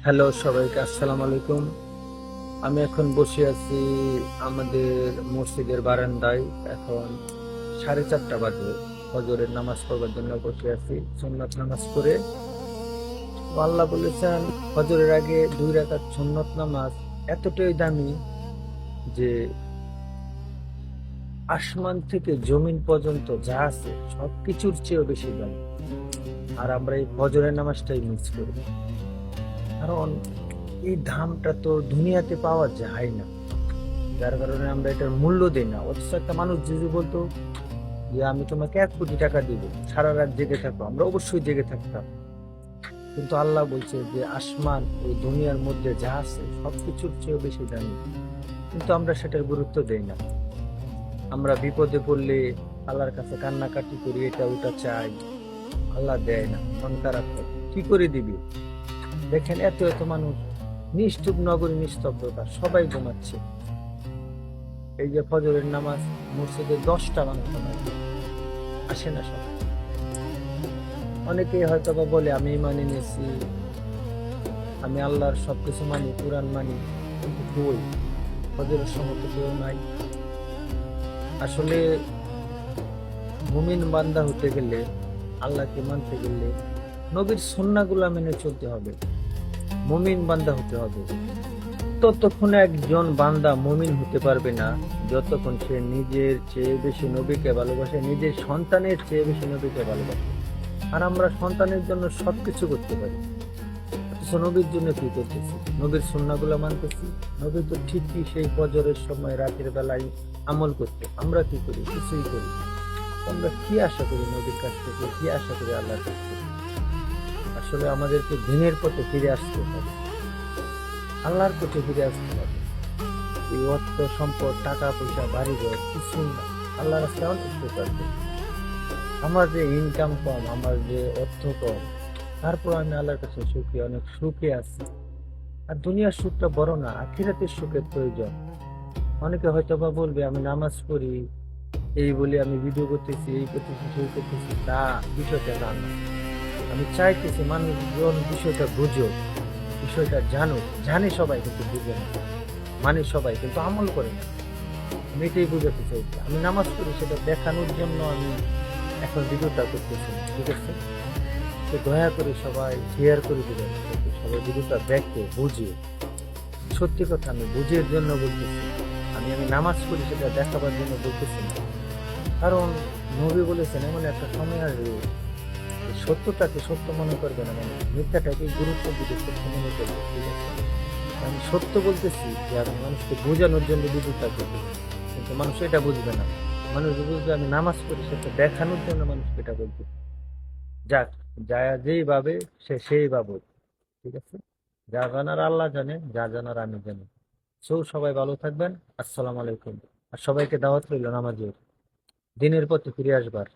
Hello সবাইকে, আসসালামু আলাইকুম। আমি এখন বসে আছি আমাদের মসজিদের বারান্দায়। এখন 4:30 বাজে। ফজরের নামাজ পড়বার জন্য বসে আছি, সুন্নত নামাজ পড়ে। তো আল্লাহ বলেছেন ফজরের আগে 2 রাকাত সুন্নত নামাজ এতটাই দামি যে আসমান থেকে জমিন পর্যন্ত যা আছে সবকিছুর চেয়েও বেশি দামি। আর আমরা এই ফজরের নামাজটাই মিস করি, কারণ এই দামটা তো দুনিয়াতে পাওয়া যায় না। যার কারণে আমরা এটার মূল্য দিই না। অথচ একটা মানুষ যদি বলতো যে আমি তোমাকে 1 কোটি টাকা দিব, সারা রাত জেগে থাকো, আমরা অবশ্যই জেগে থাকতাম। কিন্তু আল্লাহ বলছে যে আসমান এই দুনিয়ার মধ্যে যা আছে সবকিছুর চেয়েও বেশি দামি, কিন্তু আমরা সেটার গুরুত্ব দেই না। আমরা বিপদে পড়লে আল্লাহর কাছে কান্নাকাটি করি, এটা ওটা চাই, আল্লাহ দেয় না, মন খারাপ করে। কি করে দিবি? দেখেন এত এত মানুষ, নিষ্ঠুপ নগরী, নিস্তব্ধতা, সবাই ঘুমাচ্ছে। এই যে ফজরের নামাজ মসজিদে 10টা মানুষ আসে না সব। অনেকেই হয়তো বা বলে আমি মানি নিয়েছি, আমি আল্লাহর সবকিছু মানি, কোরআন মানি, কিন্তু কই ফজরের সময় তো কেউ নাই। আসলে মুমিন বান্দা হতে গেলে, আল্লাহকে মানতে গেলে নবীর সুন্নাহগুলো মেনে চলতে হবে, মুমিন বান্দা হতে হবে। ততক্ষণ একজন বান্দা মুমিন হতে পারবে না যতক্ষণ সে নিজের চেয়ে বেশি নবীকে ভালোবাসে, নিজের সন্তানের চেয়ে বেশি নবীকে ভালোবাসে। আর আমরা সন্তানের জন্য সবকিছু করতে পারি, অথচ নবীর জন্য কি করতেছি? নবীর সুন্নাহগুলো মানতেছি। নবী তো ঠিকই সেই ফজরের সময় রাতের বেলায় আমল করতে, আমরা কি করি? কিছুই করি না। আমরা কি আশা করি নবীর কাছ থেকে, কি আশা করি আল্লাহর কাছ থেকে? আসলে আমাদেরকে দিনের পথে ফিরে আসতে হবে, আল্লাহর পথে ফিরে আসতে হবে। এই অর্থ সম্পদ, টাকা পয়সা, বাড়ি ঘর কিছুই না। আল্লাহ রাস্তায় অনেক উপকার দেয়। আমার যে ইনকাম কম, আমার যে অর্থ কম, তারপর আমি আল্লাহর কাছে সুখী, অনেক সুখে আছি। আর দুনিয়ার সুখটা বড় না, আখিরাতের সুখের প্রয়োজন। অনেকে হয়তো বা বলবে আমি নামাজ পড়ি, এই বলে আমি ভিডিও করতেছি, এই করতেছি, সেই করতেছি। তা বিষয়টা না না। আমি চাইতেছি মানুষজন বিষয়টা বুঝুক, বিষয়টা জানুক। জানে সবাই কিন্তু বুঝে না, মানে সবাই কিন্তু আমল করে না। আমি এটাই বুঝাতে চাইছি। আমি নামাজ পড়ি সেটা দেখানোর জন্য আমি এখন ভিডিওটা করতেছি না, ঠিক আছে? তো দয়া করে সবাই শেয়ার করে দিবেন, যাতে সবাই ভিডিওটা দেখে বুঝে। সত্যি কথা, আমি বুঝের জন্য বলতেছি। আমি নামাজ পড়ি সেটা দেখাবার জন্য বলতেছি না। কারণ নবী বলেছেন এমন একটা সময় আসবে যে সত্যটাকে সত্য মনে করবে না মানুষ, মিথ্যাটাকে গুরুত্ব দিতে সত্য মনে করবে, ঠিক আছে? আমি সত্য বলতেছি যে আমি মানুষকে বোঝানোর জন্য ভিডিওটা করতেছি, কিন্তু মানুষ এটা বুঝবে না। মানুষ বুঝবে আমি নামাজ পড়ি সেটা দেখানোর জন্য মানুষকে এটা বলতেছি। যাক, যা যেই ভাবে সে সেই ভাবুক, ঠিক আছে? যা জানার আল্লাহ জানে, যা জানার আমি জানি। সবাই ভালো থাকবেন। আসসালামু আলাইকুম। আর সবাইকে দাওয়াত রইল নামাজের, দিনের পথে ফিরে আসবার।